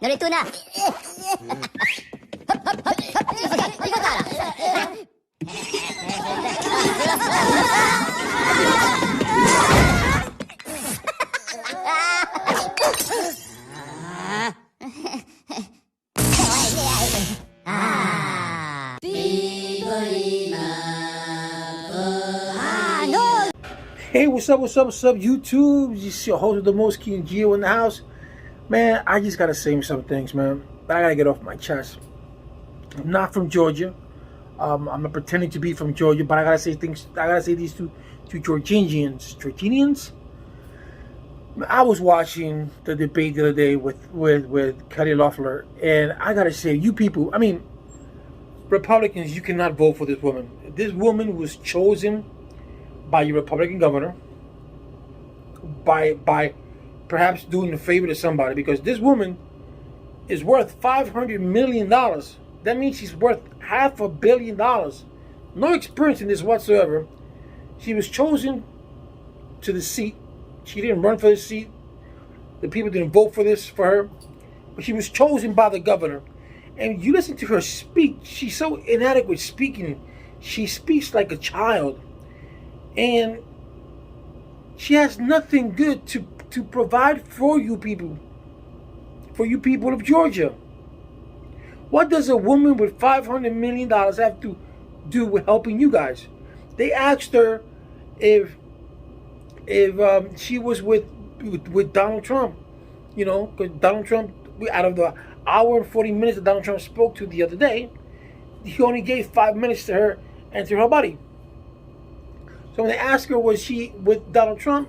Narito na. Hey, what's up, YouTube? It's your host of the most, King Geo in the house. Man, I just gotta say some things, man. But I gotta get off my chest. I'm not from Georgia. I'm not pretending to be from Georgia, but I gotta say things. I gotta say these to Georgians. I was watching the debate the other day with Kelly Loeffler, and I gotta say, you people, I mean, Republicans, you cannot vote for this woman. This woman was chosen by your Republican governor, by perhaps doing a favor to somebody, because this woman is worth $500 million. That means she's worth $500 million. No experience in this whatsoever. She was chosen to the seat. She didn't run for the seat. The people didn't vote for her. But she was chosen by the governor. And you listen to her speak. She's so inadequate speaking. She speaks like a child. And she has nothing good to provide for you people of Georgia. What does a woman with $500 million have to do with helping you guys? They asked her if she was with Donald Trump, you know, because Donald Trump, out of the hour and 40 minutes that Donald Trump spoke to the other day, he only gave 5 minutes to her and to her buddy. So when they asked her, was she with Donald Trump,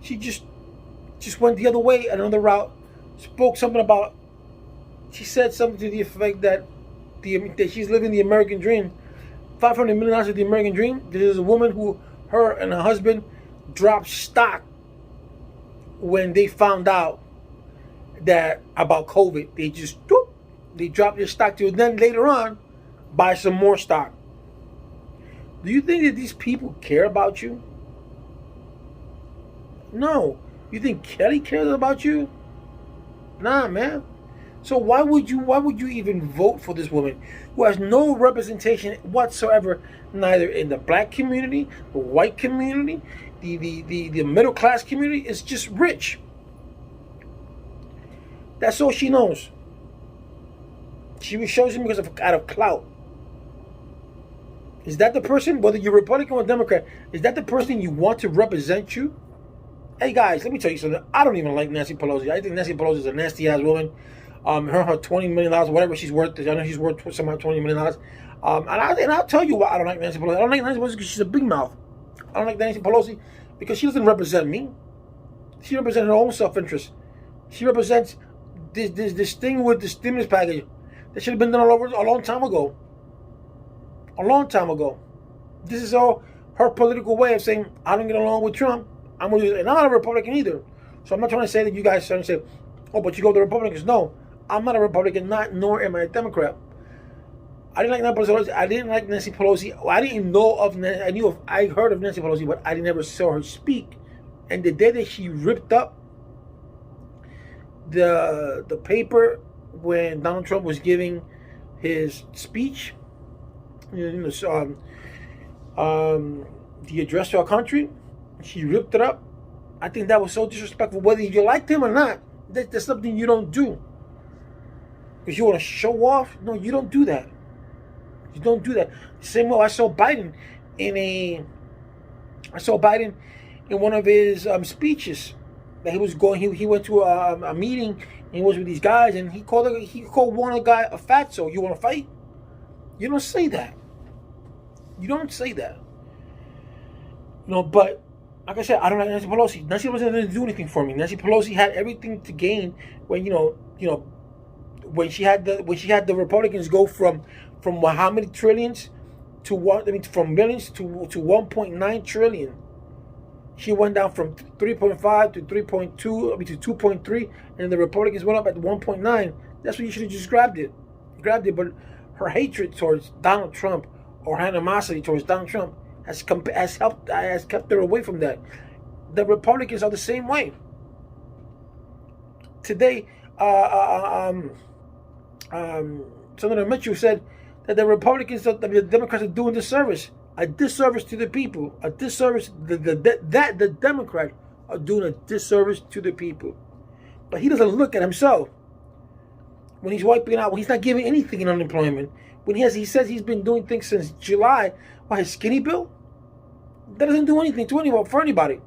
she just went the other way, another route, spoke something about, she said something to the effect that she's living the American dream. $500 million of the American dream. This is a woman who, her and her husband, dropped stock when they found out that about COVID. They dropped their stock to then later on buy some more stock. Do you think that these people care about you? No. You think Kelly cares about you? Nah, man. So why would you even vote for this woman who has no representation whatsoever, neither in the black community, the white community, the middle class community? It's just rich. That's all she knows. She was chosen because out of clout. Is that the person, whether you're Republican or Democrat, is that the person you want to represent you? Hey guys, let me tell you something. I don't even like Nancy Pelosi. I think Nancy Pelosi is a nasty ass woman. Her $20 million, whatever she's worth. I know she's worth somehow $20 million. And I'll tell you why I don't like Nancy Pelosi. I don't like Nancy Pelosi because she's a big mouth. I don't like Nancy Pelosi because she doesn't represent me. She represents her own self-interest. She represents this thing with the stimulus package that should have been done a long time ago. A long time ago. This is all her political way of saying, I don't get along with Trump. And I'm not a Republican either. So I'm not trying to say that you guys trying to say, oh, but you go to Republicans. No, I'm not a Republican, nor am I a Democrat. I didn't like Nancy Pelosi. I didn't know of Nancy. I heard of Nancy Pelosi, but I never saw her speak. And the day that she ripped up the paper when Donald Trump was giving his speech, the address to our country, she ripped it up. I think that was so disrespectful. Whether you liked him or not, that's something you don't do. Because you want to show off? No, you don't do that. You don't do that. Same way I saw Biden in one of his speeches that he was going. He went to a meeting and he was with these guys, and he called one guy a fatso. You want to fight? You don't say that. You don't say that. But like I said, I don't like Nancy Pelosi. Nancy Pelosi didn't do anything for me. Nancy Pelosi had everything to gain when when she had the Republicans go from how many trillions to what? I mean, from millions to 1.9 trillion. She went down from 3.5 to 3.2, I mean to 2.3, and the Republicans went up at 1.9. That's when you should have just grabbed it. But her hatred towards Donald Trump, or animosity towards Donald Trump, has kept her away from that. The Republicans are the same way. today, Senator Mitchell said that the Republicans, the Democrats are doing a disservice to the people, a disservice. The Democrats are doing a disservice to the people. But he doesn't look at himself when he's wiping out. When he's not giving anything in unemployment. When he says he's been doing things since July. Why, his skinny bill? That doesn't do anything for anybody.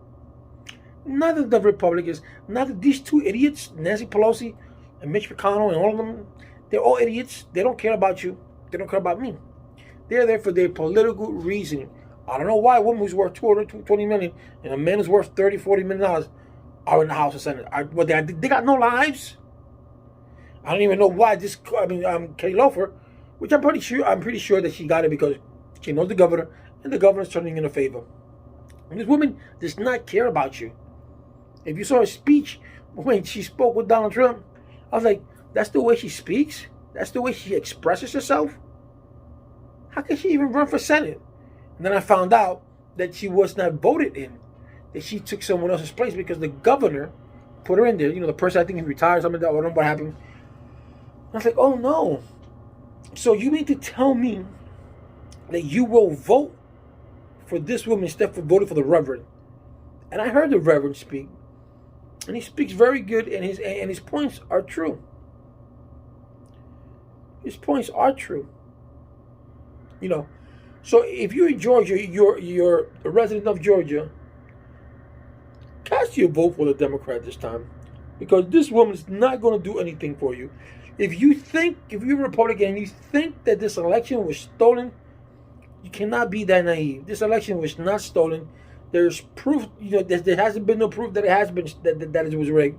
None of the Republicans, none of these two idiots, Nancy Pelosi and Mitch McConnell and all of them, they're all idiots. They don't care about you. They don't care about me. They're there for their political reasoning. I don't know why a woman who's worth $220 million and a man who's worth $30, $40 million are in the House of Senate. They got no lives. I don't even know why Kelly Loeffler, which I'm pretty sure that she got it because she knows the governor and the governor's turning in a favor. And this woman does not care about you. If you saw her speech when she spoke with Donald Trump, I was like, that's the way she speaks? That's the way she expresses herself? How can she even run for Senate? And then I found out that she was not voted in, that she took someone else's place because the governor put her in there. You know, the person, I think he retired, something like that. I don't know what happened. I was like, oh no. So you mean to tell me that you will vote for this woman instead of voting for the Reverend? And I heard the Reverend speak, and he speaks very good, and his points are true. His points are true. You know, so if you're in Georgia, you're a resident of Georgia, cast your vote for the Democrat this time, because this woman is not going to do anything for you. If you're a Republican and you think that this election was stolen, you cannot be that naive. This election was not stolen. There's proof. You know, there hasn't been no proof that it has been that it was rigged.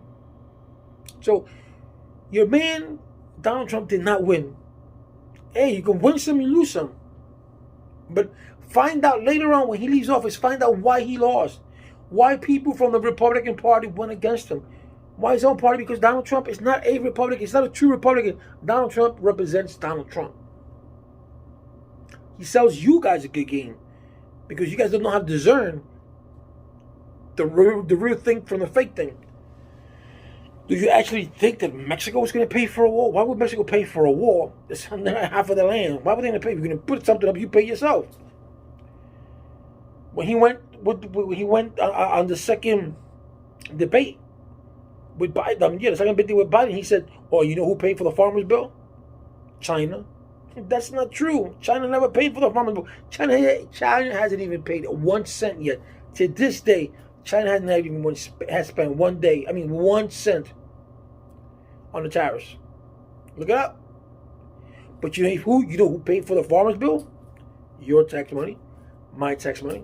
So, your man Donald Trump did not win. Hey, you can win some, you lose some. But find out later on when he leaves office. Find out why he lost. Why people from the Republican Party went against him. Why his own party? Because Donald Trump is not a Republican. He's not a true Republican. Donald Trump represents Donald Trump. He sells you guys a good game because you guys don't know how to discern the real thing from the fake thing. Do you actually think that Mexico was going to pay for a war? Why would Mexico pay for a war? It's half of the land. Why would they going to pay? You're going to put something up, you pay yourself. When he went on the second debate with Biden, the second debate with Biden, he said, "Oh, you know who paid for the farmers' bill? China." That's not true. China never paid for the farmers' bill. China hasn't even paid 1 cent yet. To this day, China has spent 1 cent on the tariffs. Look it up. But you know who paid for the farmers' bill? Your tax money, my tax money.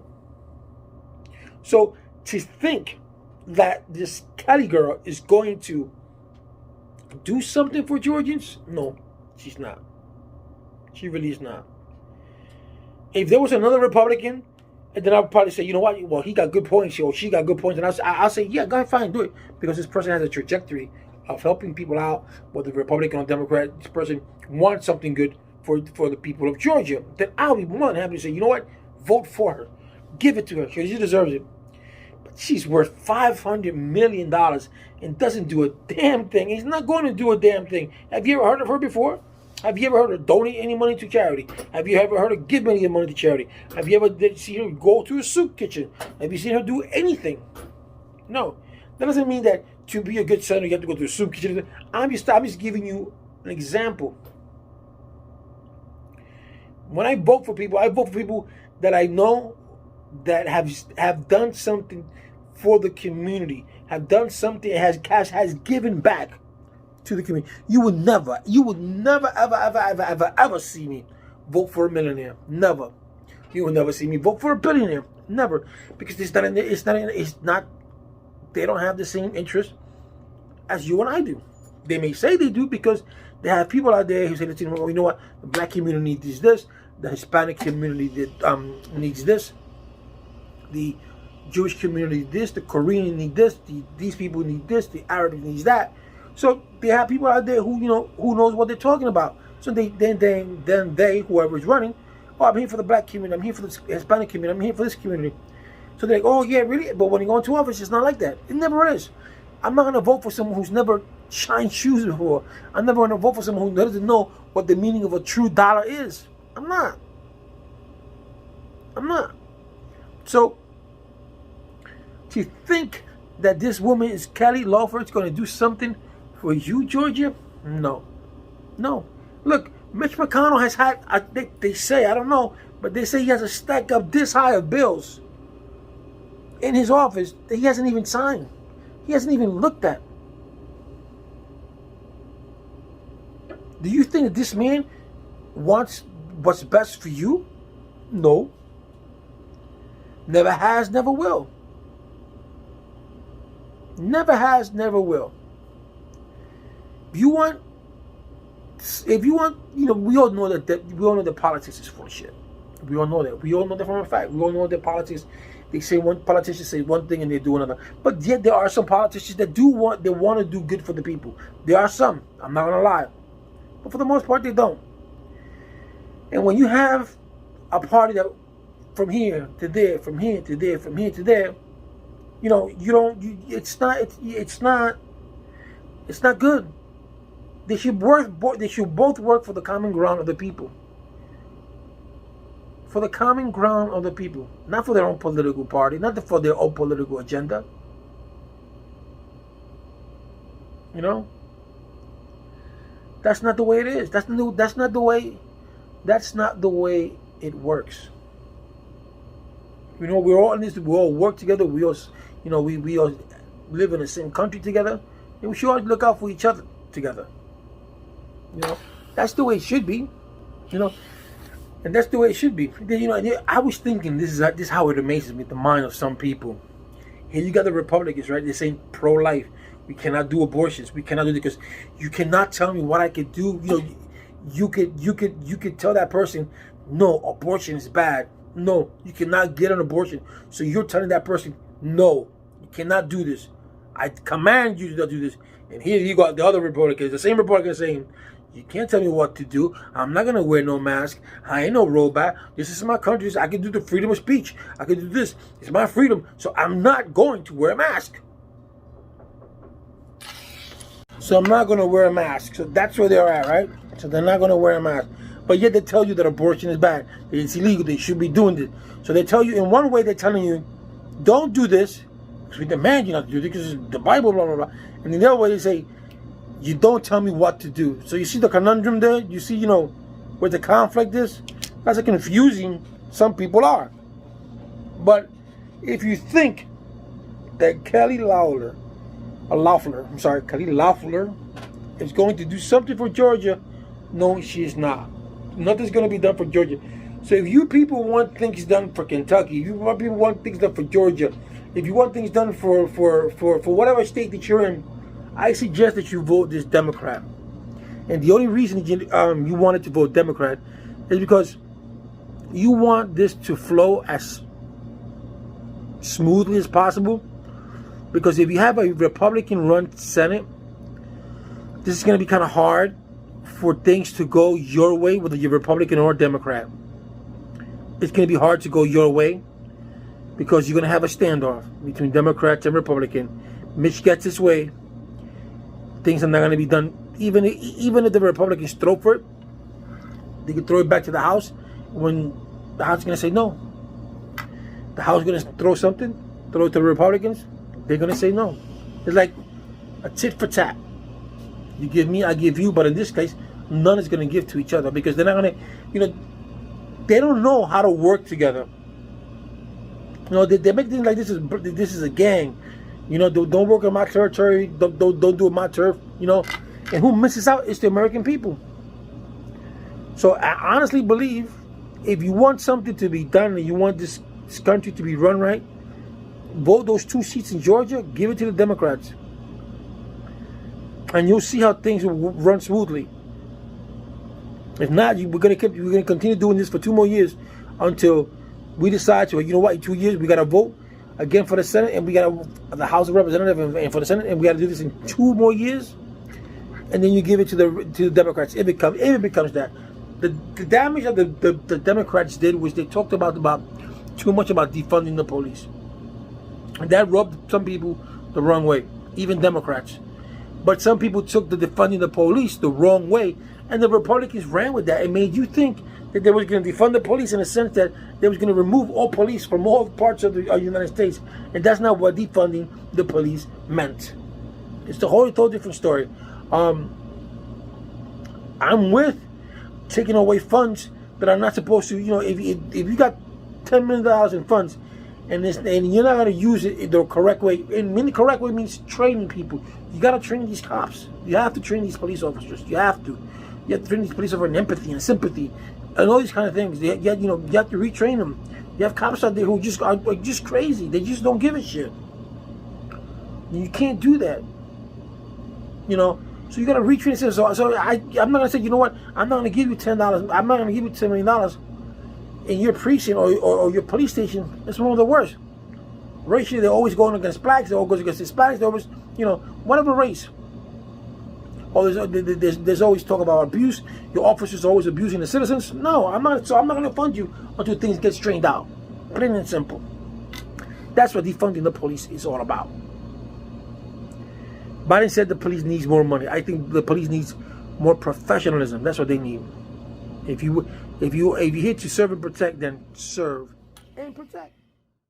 So to think that this Kelly girl is going to do something for Georgians, no, she's not. She really is not. If there was another Republican, and then I would probably say, you know what? Well, he got good points, or she got good points, and I'll say, yeah, go ahead, fine, do it, because this person has a trajectory of helping people out, whether Republican or Democrat. This person wants something good for the people of Georgia. Then I'll be more than happy to say, you know what? Vote for her, give it to her, because she deserves it. But she's worth $500 million and doesn't do a damn thing. He's not going to do a damn thing. Have you ever heard of her before? Have you ever heard her donate any money to charity? Have you ever heard her give any money to charity? Have you ever seen her go to a soup kitchen? Have you seen her do anything? No. That doesn't mean that to be a good senator, you have to go to a soup kitchen. I'm just giving you an example. When I vote for people that I know that have done something for the community, have done something that has given back to the community. You would never, ever see me vote for a millionaire. Never. You will never see me vote for a billionaire. Never. Because it's not, they don't have the same interest as you and I do. They may say they do because they have people out there who say, well, you know what, the black community needs this, the Hispanic community needs this, the Jewish community needs this, the Korean need this, these people need this, the Arab needs that. So they have people out there who knows what they're talking about. So they whoever is running, oh, I'm here for the black community, I'm here for the Hispanic community, I'm here for this community. So they're like, oh yeah, really? But when you go into office, it's not like that. It never is. I'm not gonna vote for someone who's never shine shoes before. I'm never going to vote for someone who doesn't know what the meaning of a true dollar is. I'm not. So, to think that this woman is Kelly Loeffler is going to do something for you, Georgia? No. Look, Mitch McConnell has had, they say, I don't know, but they say he has a stack of this high of bills in his office that he hasn't even signed. He hasn't even looked at. Do you think that this man wants what's best for you? No. Never has, never will. Never has, never will. If you want, you know, we all know that politics is full of shit. We all know that. We all know that from a fact. We all know that politics, politicians say one thing and they do another. But yet there are some politicians that want to do good for the people. There are some. I'm not gonna lie. But for the most part, they don't. And when you have a party that from here to there, from here to there, from here to there, you know, it's not good. They should both work for the common ground of the people. For the common ground of the people, not for their own political party, not for their own political agenda. You know, that's not the way it is. That's not the way it works. You know, we're all in this. We all work together. We all, you know, we all live in the same country together, and we should always look out for each other together. You know, that's the way it should be. You know, and that's the way it should be. You know, I was thinking this is how it amazes me, the mind of some people. Here you got the Republicans, right? They're saying pro-life. We cannot do abortions. We cannot do it because you cannot tell me what I could do. You know, you could tell that person, no, abortion is bad. No, you cannot get an abortion. So you're telling that person, no, you cannot do this. I command you to do this. And here you got the other Republicans, the same Republicans saying, you can't tell me what to do. I'm not going to wear no mask. I ain't no robot. This is my country. I can do the freedom of speech. I can do this. It's my freedom. So I'm not going to wear a mask. So I'm not going to wear a mask. So that's where they're at, right? So they're not going to wear a mask. But yet they tell you that abortion is bad. It's illegal. They should be doing this. So they tell you, in one way, they're telling you, don't do this. Because we demand you not to do this because it's the Bible, blah, blah, blah. And in the other way, they say, you don't tell me what to do. So you see the conundrum there? You see, you know, where the conflict is? That's how confusing some people are. But if you think that Kelly Loeffler is going to do something for Georgia, no, she is not. Nothing's going to be done for Georgia. So if you people want things done for Kentucky, if you want things done for Georgia, if you want things done for whatever state that you're in, I suggest that you vote this Democrat. And the only reason you wanted to vote Democrat is because you want this to flow as smoothly as possible. Because if you have a Republican-run Senate, this is going to be kind of hard for things to go your way, whether you're Republican or Democrat. It's going to be hard to go your way because you're going to have a standoff between Democrats and Republicans. Mitch gets his way. Things are not going to be done. Even if the Republicans throw for it, they can throw it back to the House. When the House is going to say no, the House is going to throw something, throw it to the Republicans. They're going to say no. It's like a tit for tat. You give me, I give you. But in this case, none is going to give to each other because they're not going to, you know, they don't know how to work together. You know, they make things like this is a gang. You know, don't work on my territory. Don't do it my turf. You know, and who misses out is the American people. So I honestly believe if you want something to be done and you want this country to be run right, vote those 2 seats in Georgia. Give it to the Democrats, and you'll see how things will run smoothly. If not, we're gonna continue doing this for 2 more years until we decide to. You know what? In 2 years, we gotta vote again for the Senate, and we got the House of Representatives, and for the Senate, and we got to do this in 2 more years, and then you give it to the Democrats if it becomes that. The damage that the Democrats did was they talked about too much about defunding the police, and that rubbed some people the wrong way, even Democrats. But some people took the defunding the police the wrong way, and the Republicans ran with that. It made you think that they was going to defund the police in a sense that they was going to remove all police from all parts of the United States, and that's not what defunding the police meant. It's a whole different story. I'm with taking away funds that are not supposed to. You know, if you got $10 million in funds, and you're not going to use it the correct way. And the correct way means training people. You got to train these cops. You have to train these police officers. You have to. You have to train these police officers in empathy and sympathy and all these kind of things. You have to retrain them. You have cops out there who just are just crazy. They just don't give a shit. You can't do that. You know. So you got to retrain them. So I'm not going to say, you know what? I'm not going to give you $10. I'm not going to give you $10 million. In your precinct or your police station, it's one of the worst. Racially, they're always going against blacks, they're always against Hispanics, they're always, whatever race. Or there's always talk about abuse. Your officers are always abusing the citizens. No, I'm not. So I'm not going to fund you until things get straightened out. Plain and simple. That's what defunding the police is all about. Biden said the police needs more money. I think the police needs more professionalism. That's what they need. If you're here to serve and protect, then serve and protect.